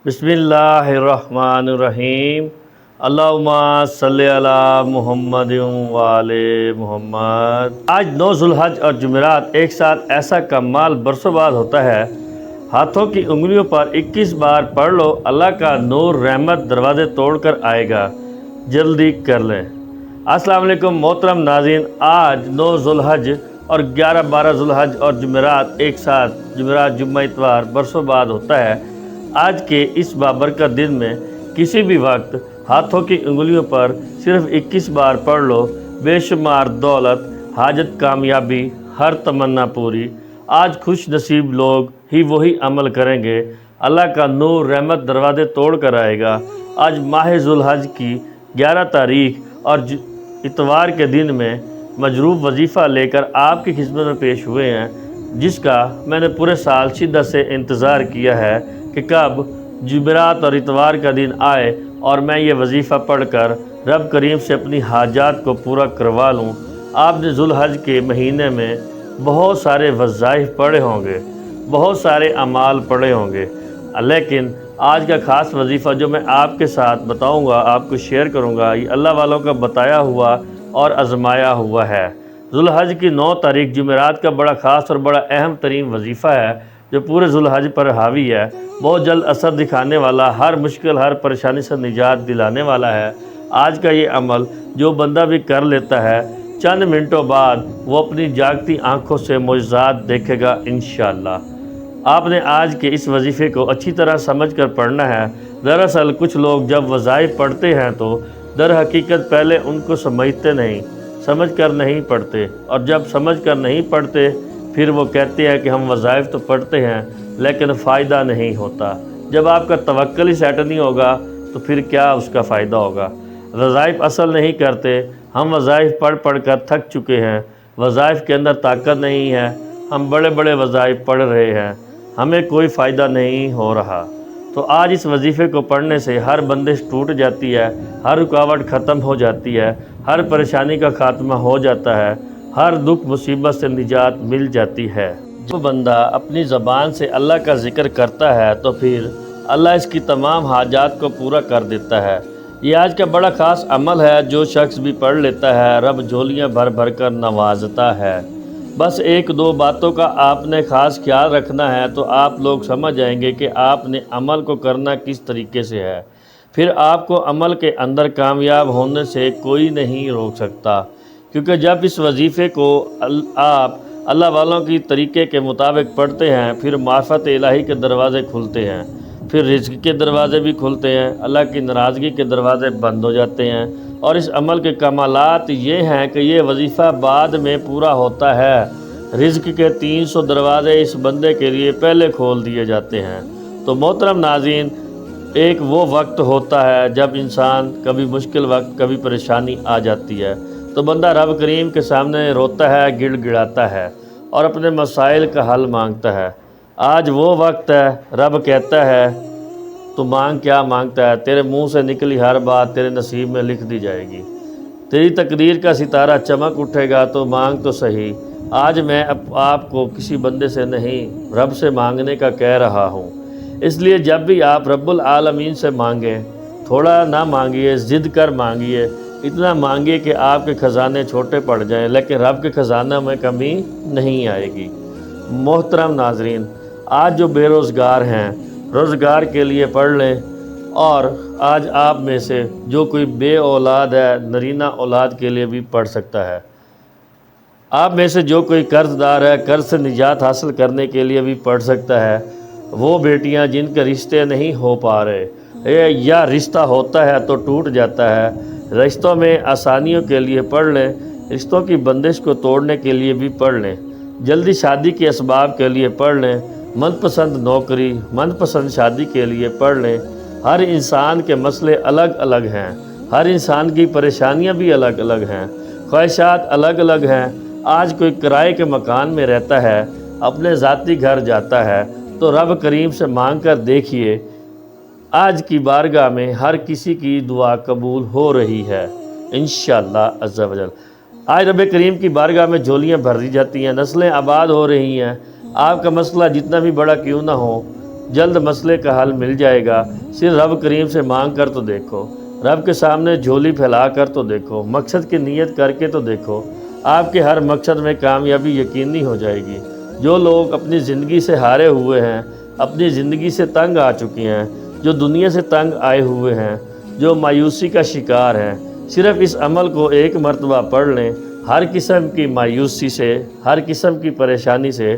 بسم اللہ الرحمن الرحیم۔ اللہم صلی علی محمد وآل محمد۔ آج 9 ذوالحج اور جمعرات ایک ساتھ ایسا کمال برسوں بعد ہوتا ہے، ہاتھوں کی انگلیوں پر 21 بار پڑھ لو، اللہ کا نور رحمت دروازے توڑ کر آئے گا، جلدی کر لیں۔ السلام علیکم محترم ناظرین، آج 9 ذوالحج اور 11-12 ذوالحج اور جمعرات ایک ساتھ، جمعرات جمعہ اتوار برسوں بعد ہوتا ہے۔ آج کے اس بابرکت دن میں کسی بھی وقت ہاتھوں کی انگلیوں پر صرف 21 بار پڑھ لو، بے شمار دولت، حاجت، کامیابی، ہر تمنا پوری۔ آج خوش نصیب لوگ ہی وہی عمل کریں گے، اللہ کا نور رحمت دروازے توڑ کر آئے گا۔ آج ماہ ذوالحج کی 11 تاریخ اور اتوار کے دن میں مجروب وظیفہ لے کر آپ کی خدمت میں پیش ہوئے ہیں، جس کا میں نے پورے سال شدت سے انتظار کیا ہے کہ کب جمعرات اور اتوار کا دن آئے اور میں یہ وظیفہ پڑھ کر رب کریم سے اپنی حاجات کو پورا کروا لوں۔ آپ نے ذوالحج کے مہینے میں بہت سارے وظائف پڑھے ہوں گے، بہت سارے اعمال پڑھے ہوں گے، لیکن آج کا خاص وظیفہ جو میں آپ کے ساتھ بتاؤں گا، آپ کو شیئر کروں گا، یہ اللہ والوں کا بتایا ہوا اور آزمایا ہوا ہے۔ ذوالحج کی 9 تاریخ جمعرات کا بڑا خاص اور بڑا اہم ترین وظیفہ ہے جو پورے ذوالحج پر حاوی ہے، بہت جلد اثر دکھانے والا، ہر مشکل، ہر پریشانی سے نجات دلانے والا ہے۔ آج کا یہ عمل جو بندہ بھی کر لیتا ہے، چند منٹوں بعد وہ اپنی جاگتی آنکھوں سے معجزات دیکھے گا انشاءاللہ۔ آپ نے آج کے اس وظیفے کو اچھی طرح سمجھ کر پڑھنا ہے۔ دراصل کچھ لوگ جب وظائف پڑھتے ہیں تو در حقیقت پہلے ان کو سمجھتے نہیں، سمجھ کر نہیں پڑھتے، اور جب سمجھ کر نہیں پڑھتے پھر وہ کہتے ہیں کہ ہم وظائف تو پڑھتے ہیں لیکن فائدہ نہیں ہوتا۔ جب آپ کا توکل ہی سیٹ نہیں ہوگا تو پھر کیا اس کا فائدہ ہوگا؟ وظائف اصل نہیں کرتے، ہم وظائف پڑھ کر تھک چکے ہیں، وظائف کے اندر طاقت نہیں ہے، ہم بڑے بڑے وظائف پڑھ رہے ہیں، ہمیں کوئی فائدہ نہیں ہو رہا۔ تو آج اس وظیفے کو پڑھنے سے ہر بندش ٹوٹ جاتی ہے، ہر رکاوٹ ختم ہو جاتی ہے، ہر پریشانی کا خاتمہ ہو جاتا ہے، ہر دکھ مصیبت سے نجات مل جاتی ہے۔ جو بندہ اپنی زبان سے اللہ کا ذکر کرتا ہے تو پھر اللہ اس کی تمام حاجات کو پورا کر دیتا ہے۔ یہ آج کا بڑا خاص عمل ہے، جو شخص بھی پڑھ لیتا ہے رب جھولیاں بھر بھر کر نوازتا ہے۔ بس 1-2 باتوں کا آپ نے خاص خیال رکھنا ہے تو آپ لوگ سمجھ جائیں گے کہ آپ نے عمل کو کرنا کس طریقے سے ہے، پھر آپ کو عمل کے اندر کامیاب ہونے سے کوئی نہیں روک سکتا، کیونکہ جب اس وظیفے کو آپ اللہ والوں کی طریقے کے مطابق پڑھتے ہیں پھر معرفت الہی کے دروازے کھلتے ہیں، پھر رزق کے دروازے بھی کھلتے ہیں، اللہ کی ناراضگی کے دروازے بند ہو جاتے ہیں، اور اس عمل کے کمالات یہ ہیں کہ یہ وظیفہ بعد میں پورا ہوتا ہے، رزق کے 300 دروازے اس بندے کے لیے پہلے کھول دیے جاتے ہیں۔ تو محترم ناظرین، ایک وہ وقت ہوتا ہے جب انسان کبھی مشکل وقت، کبھی پریشانی آ جاتی ہے تو بندہ رب کریم کے سامنے روتا ہے، گڑ گڑاتا ہے اور اپنے مسائل کا حل مانگتا ہے۔ آج وہ وقت ہے، رب کہتا ہے تو مانگ، کیا مانگتا ہے؟ تیرے منہ سے نکلی ہر بات تیرے نصیب میں لکھ دی جائے گی، تیری تقدیر کا ستارہ چمک اٹھے گا، تو مانگ تو صحیح۔ آج میں آپ کو کسی بندے سے نہیں، رب سے مانگنے کا کہہ رہا ہوں، اس لیے جب بھی آپ رب العالمین سے مانگیں، تھوڑا نہ مانگیے، ضد کر مانگیے، اتنا مانگیے کہ آپ کے خزانے چھوٹے پڑ جائیں، لیکن رب کے خزانہ میں کمی نہیں آئے گی۔ محترم ناظرین، آج جو بے روزگار ہیں، روزگار کے لیے پڑھ لیں، اور آج آپ میں سے جو کوئی بے اولاد ہے، نرینہ اولاد کے لیے بھی پڑھ سکتا ہے۔ آپ میں سے جو کوئی قرض دار ہے، قرض سے نجات حاصل کرنے کے لیے بھی پڑھ سکتا ہے۔ وہ بیٹیاں جن کے رشتے نہیں ہو پا رہے یا رشتہ ہوتا ہے تو ٹوٹ جاتا ہے، رشتوں میں آسانیوں کے لیے پڑھ لیں، رشتوں کی بندش کو توڑنے کے لیے بھی پڑھ لیں، جلدی شادی کے اسباب کے لیے پڑھ لیں، من پسند نوکری، من پسند شادی کے لیے پڑھ لیں۔ ہر انسان کے مسئلے الگ الگ ہیں، ہر انسان کی پریشانیاں بھی الگ الگ ہیں، خواہشات الگ الگ ہیں۔ آج کوئی کرائے کے مکان میں رہتا ہے، اپنے ذاتی گھر جاتا ہے تو رب کریم سے مانگ کر دیکھیے، آج کی بارگاہ میں ہر کسی کی دعا قبول ہو رہی ہے انشاءاللہ عز و جل۔ آج رب کریم کی بارگاہ میں جھولیاں بھر دی جاتی ہیں، نسلیں آباد ہو رہی ہیں۔ آپ کا مسئلہ جتنا بھی بڑا کیوں نہ ہو، جلد مسئلے کا حل مل جائے گا۔ صرف رب کریم سے مانگ کر تو دیکھو، رب کے سامنے جھولی پھیلا کر تو دیکھو، مقصد کی نیت کر کے تو دیکھو، آپ کے ہر مقصد میں کامیابی یقینی ہو جائے گی۔ جو لوگ اپنی زندگی سے ہارے ہوئے ہیں، اپنی زندگی سے تنگ آ چکی ہیں، جو دنیا سے تنگ آئے ہوئے ہیں، جو مایوسی کا شکار ہیں، صرف اس عمل کو ایک مرتبہ پڑھ لیں، ہر قسم کی مایوسی سے، ہر قسم کی پریشانی سے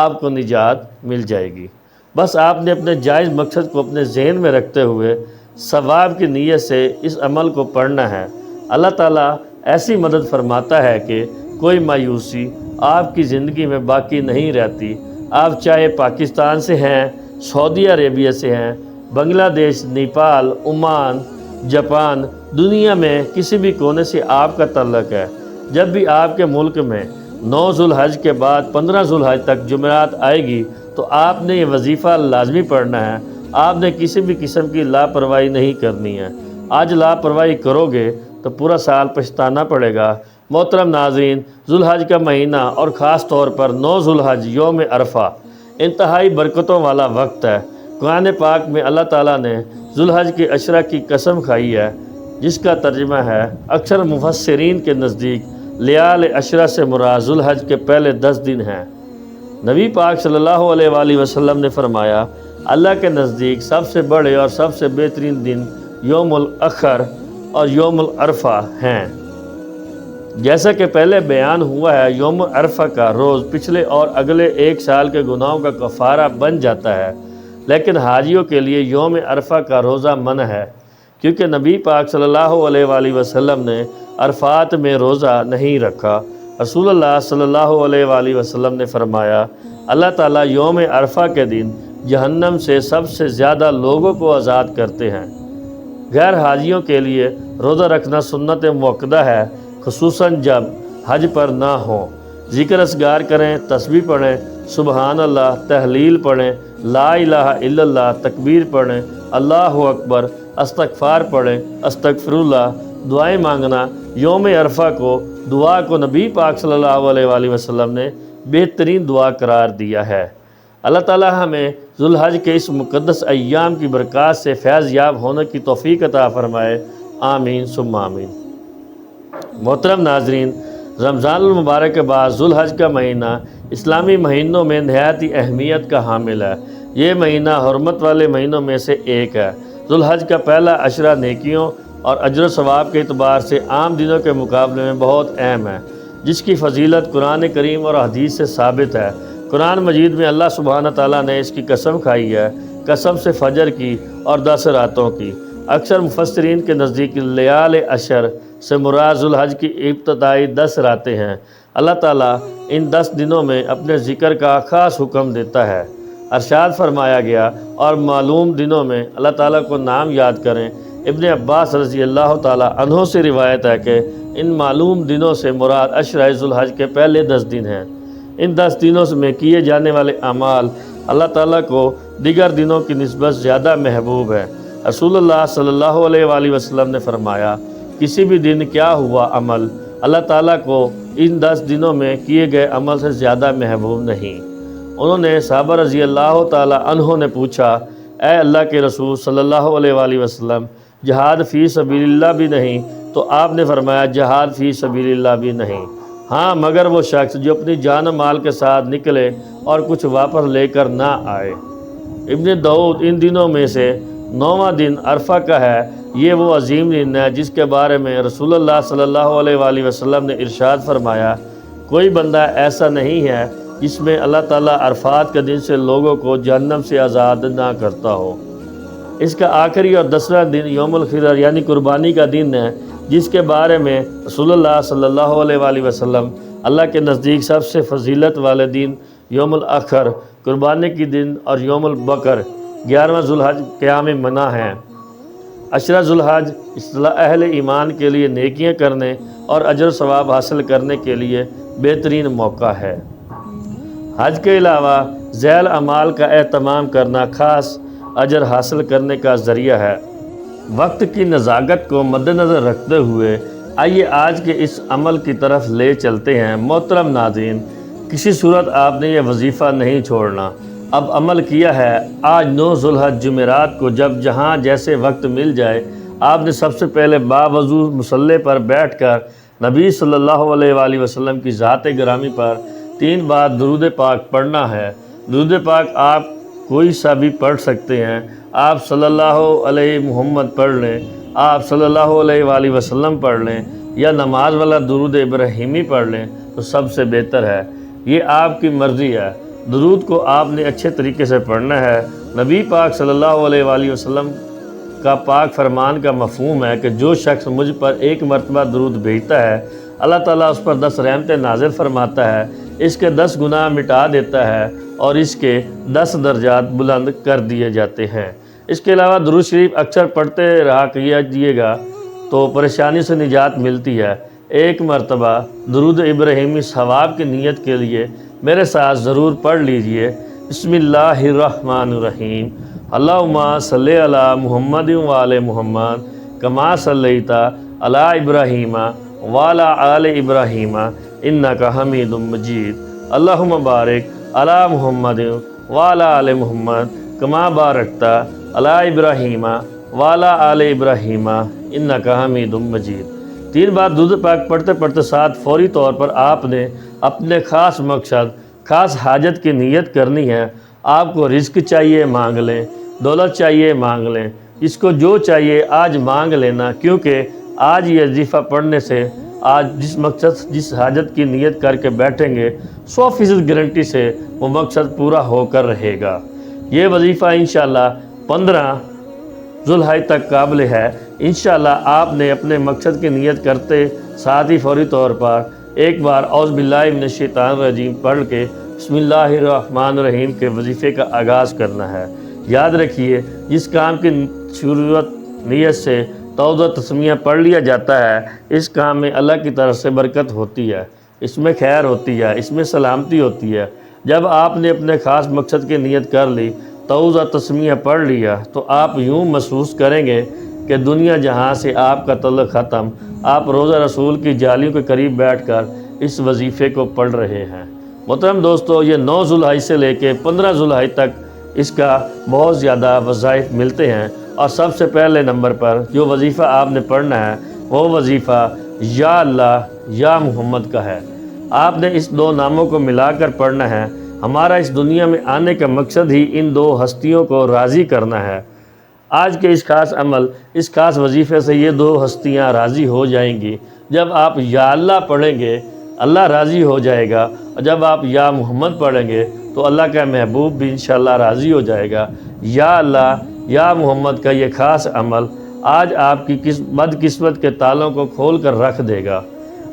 آپ کو نجات مل جائے گی۔ بس آپ نے اپنے جائز مقصد کو اپنے ذہن میں رکھتے ہوئے ثواب کی نیت سے اس عمل کو پڑھنا ہے۔ اللہ تعالیٰ ایسی مدد فرماتا ہے کہ کوئی مایوسی آپ کی زندگی میں باقی نہیں رہتی۔ آپ چاہے پاکستان سے ہیں، سعودی عربیہ سے ہیں، بنگلہ دیش، نیپال، عمان، جاپان، دنیا میں کسی بھی کونے سے آپ کا تعلق ہے، جب بھی آپ کے ملک میں 9 ذوالحج کے بعد 15 ذوالحج تک جمعرات آئے گی تو آپ نے یہ وظیفہ لازمی پڑھنا ہے۔ آپ نے کسی بھی قسم کی لاپرواہی نہیں کرنی ہے۔ آج لاپرواہی کرو گے تو پورا سال پچھتانا پڑے گا۔ محترم ناظرین، ذوالحج کا مہینہ اور خاص طور پر 9 ذوالحج یوم عرفہ انتہائی برکتوں والا وقت ہے۔ قرآن پاک میں اللہ تعالیٰ نے ذوالحج کے عشرہ کی قسم کھائی ہے، جس کا ترجمہ ہے اکثر مفسرین کے نزدیک لیال عشرہ سے مراد ذوالحج کے پہلے 10 دن ہیں۔ نبی پاک صلی اللہ علیہ وآلہ وسلم نے فرمایا، اللہ کے نزدیک سب سے بڑے اور سب سے بہترین دن یوم الاخر اور یوم العرفہ ہیں۔ جیسا کہ پہلے بیان ہوا ہے، یوم عرفہ کا روز پچھلے اور اگلے 1 سال کے گناہوں کا کفارہ بن جاتا ہے، لیکن حاجیوں کے لیے یوم عرفہ کا روزہ منع ہے، کیونکہ نبی پاک صلی اللہ علیہ وآلہ وسلم نے عرفات میں روزہ نہیں رکھا۔ رسول اللہ صلی اللہ علیہ وآلہ وسلم نے فرمایا، اللہ تعالیٰ یوم عرفہ کے دن جہنم سے سب سے زیادہ لوگوں کو آزاد کرتے ہیں۔ غیر حاجیوں کے لیے روزہ رکھنا سنت مؤکدہ ہے، خصوصاً جب حج پر نہ ہوں۔ ذکر اذکار کریں، تسبیح پڑھیں، سبحان اللہ، تحلیل پڑھیں، لا الہ الا اللہ، تکبیر پڑھیں، اللہ اکبر، استغفار پڑھیں، استغفر اللہ، دعائیں مانگنا۔ یوم عرفہ کو دعا کو نبی پاک صلی اللہ علیہ وآلہ وسلم نے بہترین دعا قرار دیا ہے۔ اللہ تعالیٰ ہمیں ذوالحج کے اس مقدس ایام کی برکات سے فیض یاب ہونے کی توفیق عطا فرمائے، آمین ثم آمین۔ محترم ناظرین، رمضان المبارک کے بعد ذوالحج کا مہینہ اسلامی مہینوں میں نہایت ہی اہمیت کا حامل ہے۔ یہ مہینہ حرمت والے مہینوں میں سے ایک ہے۔ ذوالحج کا پہلا عشرہ نیکیوں اور اجر و ثواب کے اعتبار سے عام دنوں کے مقابلے میں بہت اہم ہے، جس کی فضیلت قرآن کریم اور حدیث سے ثابت ہے۔ قرآن مجید میں اللہ سبحانہ تعالیٰ نے اس کی قسم کھائی ہے، قسم سے فجر کی اور 10 راتوں کی۔ اکثر مفسرین کے نزدیک لیال عشر سے مراد ذوالحج کی ابتدائی 10 راتیں ہیں۔ اللہ تعالیٰ ان 10 دنوں میں اپنے ذکر کا خاص حکم دیتا ہے۔ ارشاد فرمایا گیا، اور معلوم دنوں میں اللہ تعالیٰ کو نام یاد کریں۔ ابن عباس رضی اللہ تعالیٰ عنہ سے روایت ہے کہ ان معلوم دنوں سے مراد عشرہ ذوالحج کے پہلے 10 دن ہیں۔ ان 10 دنوں میں کیے جانے والے اعمال اللہ تعالیٰ کو دیگر دنوں کی نسبت زیادہ محبوب ہے۔ رسول اللہ صلی اللہ علیہ وآلہ وسلم نے فرمایا، کسی بھی دن کیا ہوا عمل اللہ تعالیٰ کو ان 10 دنوں میں کیے گئے عمل سے زیادہ محبوب نہیں۔ انہوں نے صحابہ رضی اللہ تعالیٰ عنہ نے پوچھا، اے اللہ کے رسول صلی اللہ علیہ وآلہ وسلم، جہاد فی سبیل اللہ بھی نہیں؟ تو آپ نے فرمایا، جہاد فی سبیل اللہ بھی نہیں، ہاں مگر وہ شخص جو اپنی جان و مال کے ساتھ نکلے اور کچھ واپس لے کر نہ آئے۔ ابن داؤد ان دنوں میں سے 9واں دن عرفہ کا ہے۔ یہ وہ عظیم دن ہے جس کے بارے میں رسول اللہ صلی اللہ علیہ وآلہ وسلم نے ارشاد فرمایا، کوئی بندہ ایسا نہیں ہے جس میں اللہ تعالیٰ عرفات کے دن سے لوگوں کو جہنم سے آزاد نہ کرتا ہو۔ اس کا آخری اور 10واں دن یوم الفطر یعنی قربانی کا دن ہے، جس کے بارے میں رسول اللہ صلی اللہ علیہ وآلہ وسلم اللہ کے نزدیک سب سے فضیلت والے دن یوم الاخر، قربانی کی دن اور یوم البقر 11واں ذوالحج قیام منع ہیں۔ عشرہ ذوالحج اصطلاح اہل ایمان کے لیے نیکیاں کرنے اور اجر و ثواب حاصل کرنے کے لیے بہترین موقع ہے۔ حج کے علاوہ ذیل اعمال کا اہتمام کرنا خاص اجر حاصل کرنے کا ذریعہ ہے۔ وقت کی نزاکت کو مد نظر رکھتے ہوئے آئیے آج کے اس عمل کی طرف لے چلتے ہیں۔ محترم ناظرین، کسی صورت آپ نے یہ وظیفہ نہیں چھوڑنا۔ اب عمل کیا ہے۔ آج 9 ذوالحج جمعرات کو جب جہاں جیسے وقت مل جائے آپ نے سب سے پہلے باوضو مصلی پر بیٹھ کر نبی صلی اللہ علیہ وآلہ وسلم کی ذات گرامی پر 3 بار درود پاک پڑھنا ہے۔ درود پاک آپ کوئی سا بھی پڑھ سکتے ہیں۔ آپ صلی اللہ علیہ محمد پڑھ لیں، آپ صلی اللہ علیہ وآلہ وسلم پڑھ لیں، یا نماز والا درود ابراہیمی پڑھ لیں تو سب سے بہتر ہے۔ یہ آپ کی مرضی ہے۔ درود کو آپ نے اچھے طریقے سے پڑھنا ہے۔ نبی پاک صلی اللہ علیہ وآلہ وسلم کا پاک فرمان کا مفہوم ہے کہ جو شخص مجھ پر 1 مرتبہ درود بھیجتا ہے اللہ تعالیٰ اس پر 10 رحمتیں نازل فرماتا ہے، اس کے 10 گناہ مٹا دیتا ہے اور اس کے 10 درجات بلند کر دیے جاتے ہیں۔ اس کے علاوہ درود شریف اکثر پڑھتے رہا کیجیے گا تو پریشانی سے نجات ملتی ہے۔ 1 مرتبہ درود ابراہیمی ثواب کی نیت کے لیے میرے ساتھ ضرور پڑھ لیجئے۔ بسم اللہ الرحمن الرحیم، اللہم صلی علی محمد وعلی محمد کما صلیت علی ابراہیم وعلی آل ابراہیم انک حمید مجید، اللہم بارک علی محمد وعلی آل محمد کما بارکت علی ابراہیم وعلی آل ابراہیم انک حمید مجید۔ 3 بار درود پاک پڑھتے پڑھتے ساتھ فوری طور پر آپ نے اپنے خاص مقصد، خاص حاجت کی نیت کرنی ہے۔ آپ کو رزق چاہیے مانگ لیں، دولت چاہیے مانگ لیں، اس کو جو چاہیے آج مانگ لینا، کیونکہ آج یہ وظیفہ پڑھنے سے آج جس مقصد جس حاجت کی نیت کر کے بیٹھیں گے 100% گارنٹی سے وہ مقصد پورا ہو کر رہے گا۔ یہ وظیفہ انشاءاللہ 15 ذوالحج تک قابل ہے۔ انشاءاللہ آپ نے اپنے مقصد کی نیت کرتے ساتھ ہی فوری طور پر ایک بار اعوذ باللہ من الشیطان الرجیم پڑھ کے بسم اللہ الرحمن الرحیم کے وظیفے کا آغاز کرنا ہے۔ یاد رکھیے جس کام کی شروعات نیت سے توبہ تسمیہ پڑھ لیا جاتا ہے اس کام میں اللہ کی طرف سے برکت ہوتی ہے، اس میں خیر ہوتی ہے، اس میں سلامتی ہوتی ہے۔ جب آپ نے اپنے خاص مقصد کی نیت کر لی، توبہ تسمیہ پڑھ لیا، تو آپ یوں محسوس کریں گے کہ دنیا جہاں سے آپ کا تعلق ختم، آپ روضہ رسول کی جالیوں کے قریب بیٹھ کر اس وظیفے کو پڑھ رہے ہیں۔ محترم دوستو، یہ 9 ذوالحج سے لے کے 15 ذوالحج تک اس کا بہت زیادہ وظائف ملتے ہیں، اور سب سے پہلے نمبر پر جو وظیفہ آپ نے پڑھنا ہے وہ وظیفہ یا اللہ یا محمد کا ہے۔ آپ نے اس 2 ناموں کو ملا کر پڑھنا ہے۔ ہمارا اس دنیا میں آنے کا مقصد ہی ان 2 ہستیوں کو راضی کرنا ہے۔ آج کے اس خاص عمل، اس خاص وظیفے سے یہ 2 ہستیاں راضی ہو جائیں گی۔ جب آپ یا اللہ پڑھیں گے اللہ راضی ہو جائے گا، اور جب آپ یا محمد پڑھیں گے تو اللہ کا محبوب بھی انشاءاللہ راضی ہو جائے گا۔ یا اللہ یا محمد کا یہ خاص عمل آج آپ کی بدقسمت کے تالوں کو کھول کر رکھ دے گا،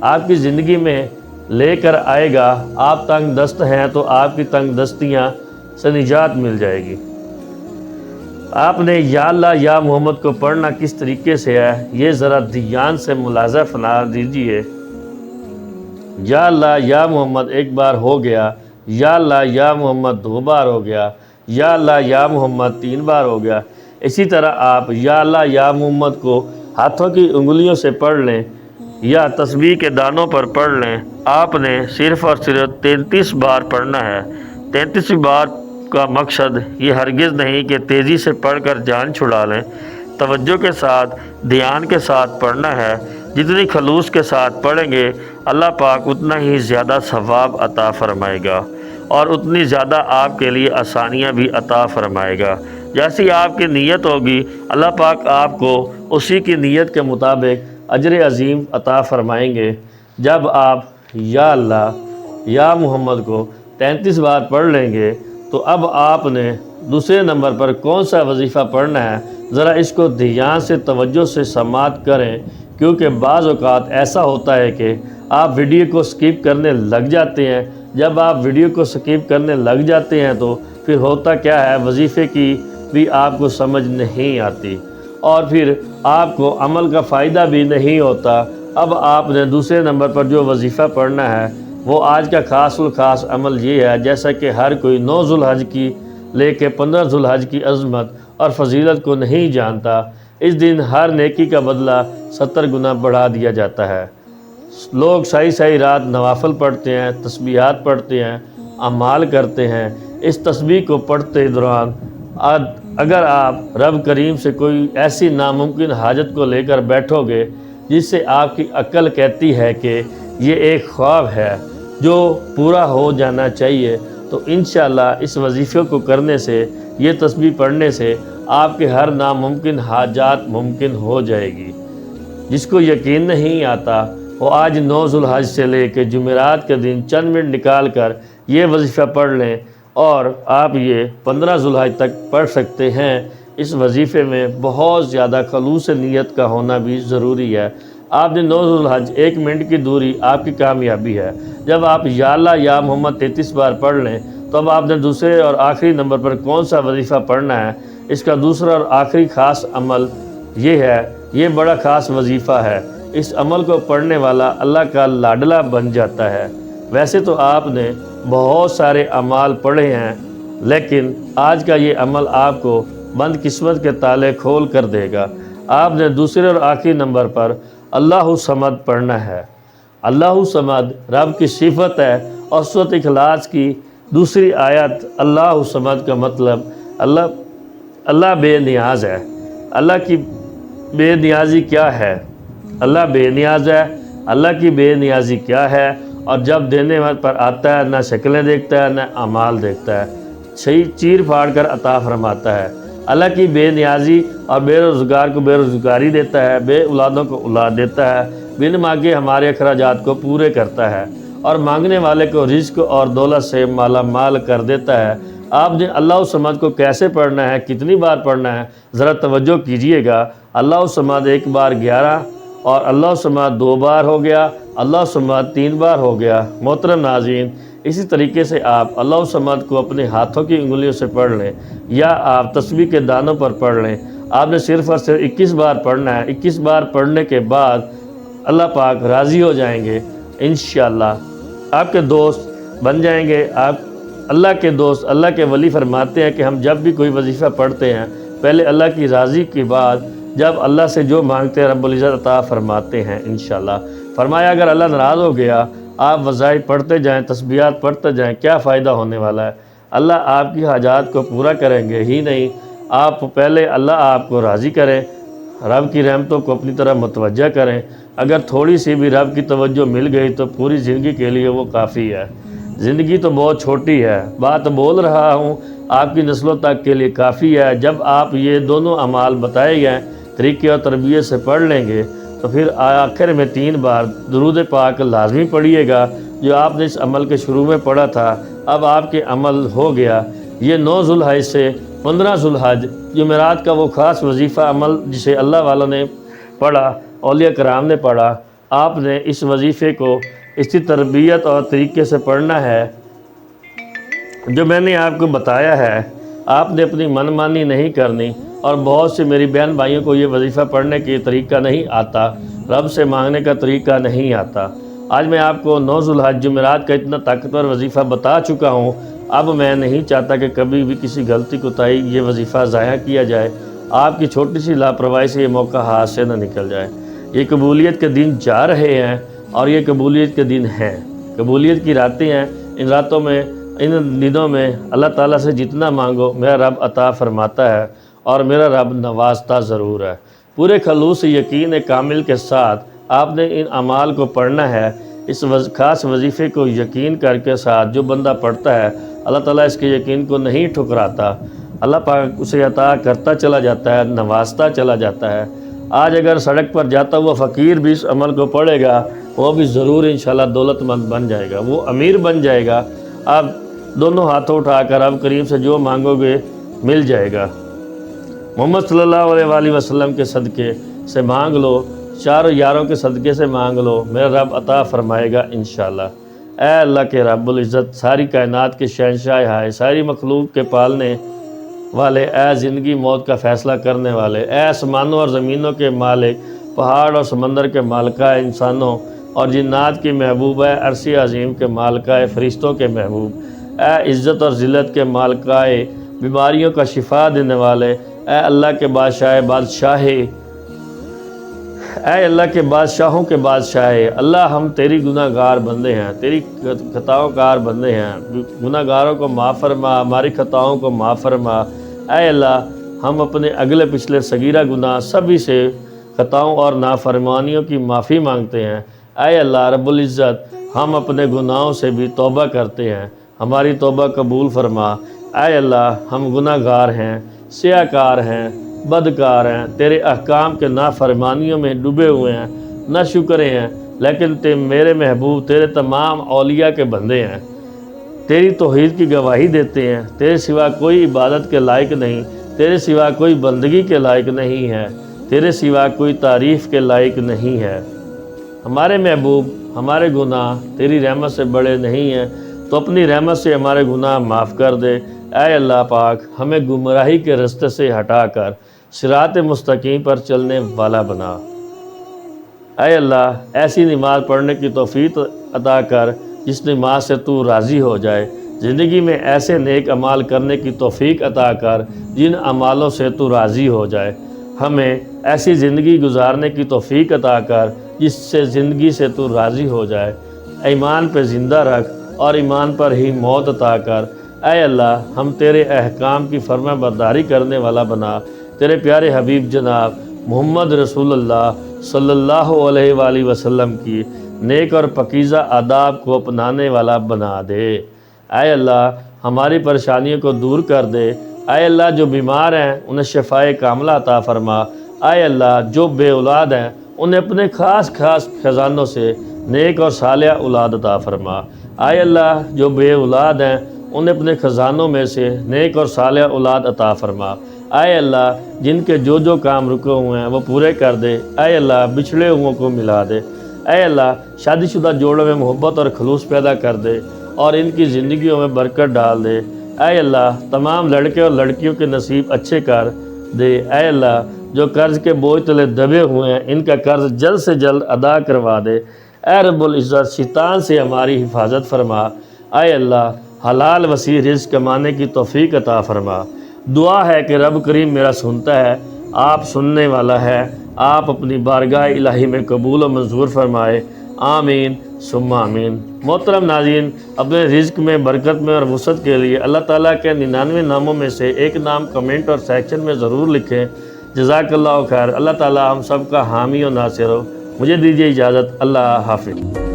آپ کی زندگی میں لے کر آئے گا۔ آپ تنگ دست ہیں تو آپ کی تنگ دستیاں سے نجات مل جائے گی۔ آپ نے یا اللہ یا محمد کو پڑھنا کس طریقے سے ہے یہ ذرا دھیان سے ملاحظہ فرما دیجئے۔ یا اللہ یا محمد 1 بار ہو گیا، یا اللہ یا محمد 2 بار ہو گیا، یا اللہ یا محمد 3 بار ہو گیا۔ اسی طرح آپ یا اللہ یا محمد کو ہاتھوں کی انگلیوں سے پڑھ لیں یا تسبیح کے دانوں پر پڑھ لیں۔ آپ نے صرف اور صرف 33 بار پڑھنا ہے۔ 33 بار کا مقصد یہ ہرگز نہیں کہ تیزی سے پڑھ کر جان چھڑا لیں۔ توجہ کے ساتھ، دھیان کے ساتھ پڑھنا ہے۔ جتنی خلوص کے ساتھ پڑھیں گے اللہ پاک اتنا ہی زیادہ ثواب عطا فرمائے گا، اور اتنی زیادہ آپ کے لیے آسانیاں بھی عطا فرمائے گا۔ جیسی آپ کی نیت ہوگی اللہ پاک آپ کو اسی کی نیت کے مطابق اجر عظیم عطا فرمائیں گے۔ جب آپ یا اللہ یا محمد کو 33 بار پڑھ لیں گے تو اب آپ نے دوسرے نمبر پر کون سا وظیفہ پڑھنا ہے، ذرا اس کو دھیان سے توجہ سے سماعت کریں، کیونکہ بعض اوقات ایسا ہوتا ہے کہ آپ ویڈیو کو سکپ کرنے لگ جاتے ہیں۔ جب آپ ویڈیو کو سکپ کرنے لگ جاتے ہیں تو پھر ہوتا کیا ہے، وظیفے کی بھی آپ کو سمجھ نہیں آتی، اور پھر آپ کو عمل کا فائدہ بھی نہیں ہوتا۔ اب آپ نے دوسرے نمبر پر جو وظیفہ پڑھنا ہے وہ آج کا خاص الخاص عمل یہ ہے، جیسا کہ ہر کوئی 9 ذوالحج کی لے کے 15 ذوالحج کی عظمت اور فضیلت کو نہیں جانتا۔ اس دن ہر نیکی کا بدلہ 70 گنا بڑھا دیا جاتا ہے۔ لوگ ساری رات نوافل پڑھتے ہیں، تسبیحات پڑھتے ہیں، اعمال کرتے ہیں، اس تسبیح کو پڑھتے دوران اگر آپ رب کریم سے کوئی ایسی ناممکن حاجت کو لے کر بیٹھو گے جس سے آپ کی عقل کہتی ہے کہ یہ ایک خواب ہے جو پورا ہو جانا چاہیے، تو انشاءاللہ اس وظیفے کو کرنے سے، یہ تسبیح پڑھنے سے آپ کے ہر ناممکن حاجات ممکن ہو جائے گی۔ جس کو یقین نہیں آتا وہ آج 9 ذو الحج سے لے کے جمعرات کے دن چند منٹ نکال کر یہ وظیفہ پڑھ لیں، اور آپ یہ 15 ذو الحج تک پڑھ سکتے ہیں۔ اس وظیفے میں بہت زیادہ خلوص نیت کا ہونا بھی ضروری ہے۔ آپ نے 9 ذو الحج 1 منٹ کی دوری آپ کی کامیابی ہے۔ جب آپ یا اللہ یا محمد 33 بار پڑھ لیں تو اب آپ نے دوسرے اور آخری نمبر پر کون سا وظیفہ پڑھنا ہے، اس کا دوسرا اور آخری خاص عمل یہ ہے، یہ بڑا خاص وظیفہ ہے۔ اس عمل کو پڑھنے والا اللہ کا لاڈلا بن جاتا ہے۔ ویسے تو آپ نے بہت سارے اعمال پڑھے ہیں، لیکن آج کا یہ عمل آپ کو بند قسمت کے تالے کھول کر دے گا۔ آپ نے دوسرے اور آخری نمبر پر اللہ صمد پڑھنا ہے۔ اللہ صمد رب کی صفت ہے، اور سورۃ اخلاص کی دوسری آیت اللہ صمد کا مطلب اللہ بے نیاز ہے۔ اللہ کی بے نیازی کیا ہے؟ اللہ بے نیاز ہے۔ اللہ کی بے نیازی کیا ہے؟ اور جب دینے پر آتا ہے، نہ شکلیں دیکھتا ہے نہ اعمال دیکھتا ہے، صحیح چیر پھاڑ کر عطا فرماتا ہے۔ اللہ کی بے نیازی اور بے روزگار کو بے روزگاری دیتا ہے، بے اولادوں کو اولاد دیتا ہے، بن مانگے ہمارے اخراجات کو پورے کرتا ہے، اور مانگنے والے کو رزق اور دولت سے مالا مال کر دیتا ہے۔ آپ نے اللہ صمد کو کیسے پڑھنا ہے، کتنی بار پڑھنا ہے، ذرا توجہ کیجئے گا۔ اللہ صمد 1 بار 11، اور اللہ صمد 2 بار ہو گیا، اللہ صمد 3 بار ہو گیا۔ محترم ناظرین، اسی طریقے سے آپ اللہ صمد کو اپنے ہاتھوں کی انگلیوں سے پڑھ لیں، یا آپ تسبیح کے دانوں پر پڑھ لیں۔ آپ نے صرف اور صرف 21 بار پڑھنا ہے۔ 21 بار پڑھنے کے بعد اللہ پاک راضی ہو جائیں گے، انشاءاللہ آپ کے دوست بن جائیں گے۔ آپ اللہ کے دوست، اللہ کے ولی فرماتے ہیں کہ ہم جب بھی کوئی وظیفہ پڑھتے ہیں، پہلے اللہ کی راضی کے بعد جب اللہ سے جو مانگتے ہیں رب العزت عطا فرماتے ہیں انشاءاللہ۔ فرمایا اگر اللہ ناراض ہو گیا، آپ وظائف پڑھتے جائیں، تسبیحات پڑھتے جائیں، کیا فائدہ ہونے والا ہے؟ اللہ آپ کی حاجات کو پورا کریں گے ہی نہیں، آپ پہلے اللہ آپ کو راضی کریں، رب کی رحمتوں کو اپنی طرف متوجہ کریں۔ اگر تھوڑی سی بھی رب کی توجہ مل گئی تو پوری زندگی کے لیے وہ کافی ہے۔ زندگی تو بہت چھوٹی ہے، بات بول رہا ہوں آپ کی نسلوں تک کے لیے کافی ہے۔ جب آپ یہ دونوں اعمال بتائے گئے طریقے اور تربیت سے پڑھ لیں گے تو پھر آخر میں 3 بار درود پاک لازمی پڑھیے گا، جو آپ نے اس عمل کے شروع میں پڑھا تھا، اب آپ کے عمل ہو گیا۔ یہ 9 ذو الحج سے 15 ذو الحج جمعرات کا وہ خاص وظیفہ عمل جسے اللہ والوں نے پڑھا، اولیاء کرام نے پڑھا، آپ نے اس وظیفے کو اسی تربیت اور طریقے سے پڑھنا ہے جو میں نے آپ کو بتایا ہے۔ آپ نے اپنی من مانی نہیں کرنی، اور بہت سے میری بہن بھائیوں کو یہ وظیفہ پڑھنے کی طریقہ نہیں آتا، رب سے مانگنے کا طریقہ نہیں آتا۔ آج میں آپ کو 9 ذو الحج جمعرات کا اتنا طاقتور وظیفہ بتا چکا ہوں، اب میں نہیں چاہتا کہ کبھی بھی کسی غلطی کوتاہی یہ وظیفہ ضائع کیا جائے۔ آپ کی چھوٹی سی لاپرواہی سے یہ موقع ہاتھ سے نہ نکل جائے۔ یہ قبولیت کے دن جا رہے ہیں، اور یہ قبولیت کے دن ہیں، قبولیت کی راتیں ہیں۔ ان راتوں میں، ان دنوں میں اللہ تعالیٰ سے جتنا مانگو میرا رب عطا فرماتا ہے، اور میرا رب نوازتا ضرور ہے۔ پورے خلوص یقین کامل کے ساتھ آپ نے ان اعمال کو پڑھنا ہے۔ اس خاص وظیفے کو یقین کر کے ساتھ جو بندہ پڑھتا ہے، اللہ تعالیٰ اس کے یقین کو نہیں ٹھکراتا، اللہ پاک اسے عطا کرتا چلا جاتا ہے، نوازتا چلا جاتا ہے۔ آج اگر سڑک پر جاتا ہوا فقیر بھی اس عمل کو پڑھے گا، وہ بھی ضرور انشاءاللہ دولت مند بن جائے گا، وہ امیر بن جائے گا۔ آپ دونوں ہاتھوں اٹھا کر رب کریم سے جو مانگو گے مل جائے گا۔ محمد صلی اللہ علیہ وآلہ وسلم کے صدقے سے مانگ لو، چاروں یاروں کے صدقے سے مانگ لو، میرا رب عطا فرمائے گا انشاءاللہ۔ اے اللہ کے رب العزت، ساری کائنات کے شہنشاہ ہائے، ساری مخلوق کے پالنے والے، اے زندگی موت کا فیصلہ کرنے والے، اے آسمانوں اور زمینوں کے مالک، پہاڑ اور سمندر کے مالکہ، انسانوں اور جنات کی محبوب، اے عرش عظیم کے مالکہ، فرشتوں کے محبوب، اے عزت اور ذلت کے مالکہ، بیماریوں کا شفا دینے والے، اے اللہ کے بادشاہ اے اللہ کے بادشاہوں کے بادشاہ اللہ، ہم تیری گناہ گار بندے ہیں، تیری خطاؤں کار بندے ہیں، گناہ گاروں کو معاف فرما، ہماری خطاؤں کو معاف فرما۔ اے اللہ، ہم اپنے اگلے پچھلے صغیرہ گناہ سبھی سے خطاؤں اور نافرمانیوں کی معافی مانگتے ہیں۔ اے اللہ رب العزت، ہم اپنے گناہوں سے بھی توبہ کرتے ہیں، ہماری توبہ قبول فرما۔ اے اللہ، ہم گناہ گار ہیں، سیاہ کار ہیں، بدکار ہیں، تیرے احکام کے نافرمانیوں میں ڈوبے ہوئے ہیں، نہ شکرے ہیں، لیکن میرے محبوب تیرے تمام اولیاء کے بندے ہیں، تیری توحید کی گواہی دیتے ہیں، تیرے سوا کوئی عبادت کے لائق نہیں، تیرے سوا کوئی بندگی کے لائق نہیں ہے، تیرے سوا کوئی تعریف کے لائق نہیں ہے۔ ہمارے محبوب، ہمارے گناہ تیری رحمت سے بڑے نہیں ہیں، تو اپنی رحمت سے ہمارے گناہ معاف کر دے۔ اے اللہ پاک، ہمیں گمراہی کے رستے سے ہٹا کر صراط مستقیم پر چلنے والا بنا۔ اے اللہ، ایسی نماز پڑھنے کی توفیق عطا کر جس نماز سے تو راضی ہو جائے، زندگی میں ایسے نیک اعمال کرنے کی توفیق عطا کر جن اعمالوں سے تو راضی ہو جائے، ہمیں ایسی زندگی گزارنے کی توفیق عطا کر جس سے زندگی سے تو راضی ہو جائے، ایمان پہ زندہ رکھ اور ایمان پر ہی موت عطا کر۔ اے اللہ، ہم تیرے احکام کی فرما برداری کرنے والا بنا، تیرے پیارے حبیب جناب محمد رسول اللہ صلی اللہ علیہ وآلہ وسلم کی نیک اور پاکیزہ آداب کو اپنانے والا بنا دے۔ اے اللہ، ہماری پریشانیوں کو دور کر دے۔ اے اللہ، جو بیمار ہیں انہیں شفائے کاملہ عطا فرما۔ اے اللہ، جو بے اولاد ہیں انہیں اپنے خاص خزانوں سے نیک اور صالح اولاد عطا فرما۔ اے اللہ، جو بے اولاد ہیں انہیں اپنے خزانوں میں سے نیک اور صالح اولاد عطا فرما۔ اے اللہ، جن کے جو کام رکے ہوئے ہیں وہ پورے کر دے۔ اے اللہ، بچھڑے ہوئوں کو ملا دے۔ اے اللہ، شادی شدہ جوڑوں میں محبت اور خلوص پیدا کر دے اور ان کی زندگیوں میں برکت ڈال دے۔ اے اللہ، تمام لڑکے اور لڑکیوں کے نصیب اچھے کر دے۔ اے اللہ، جو قرض کے بوجھ تلے دبے ہوئے ہیں ان کا قرض جلد سے جلد ادا کروا دے۔ اے رب العزت، شیطان سے ہماری حفاظت فرما۔ اے اللہ، حلال وسیع رزق کمانے کی توفیق عطا فرما۔ دعا ہے کہ رب کریم میرا سنتا ہے، آپ سننے والا ہے، آپ اپنی بارگاہ الہی میں قبول و منظور فرمائے۔ آمین ثم آمین۔ محترم ناظرین، اپنے رزق میں برکت میں اور وسعت کے لیے اللہ تعالیٰ کے 99 ناموں میں سے ایک نام کمنٹ اور سیکشن میں ضرور لکھیں۔ جزاک اللہ خیر۔ اللہ تعالیٰ ہم سب کا حامی و ناصر ہو۔ مجھے دیجیے اجازت۔ اللہ حافظ۔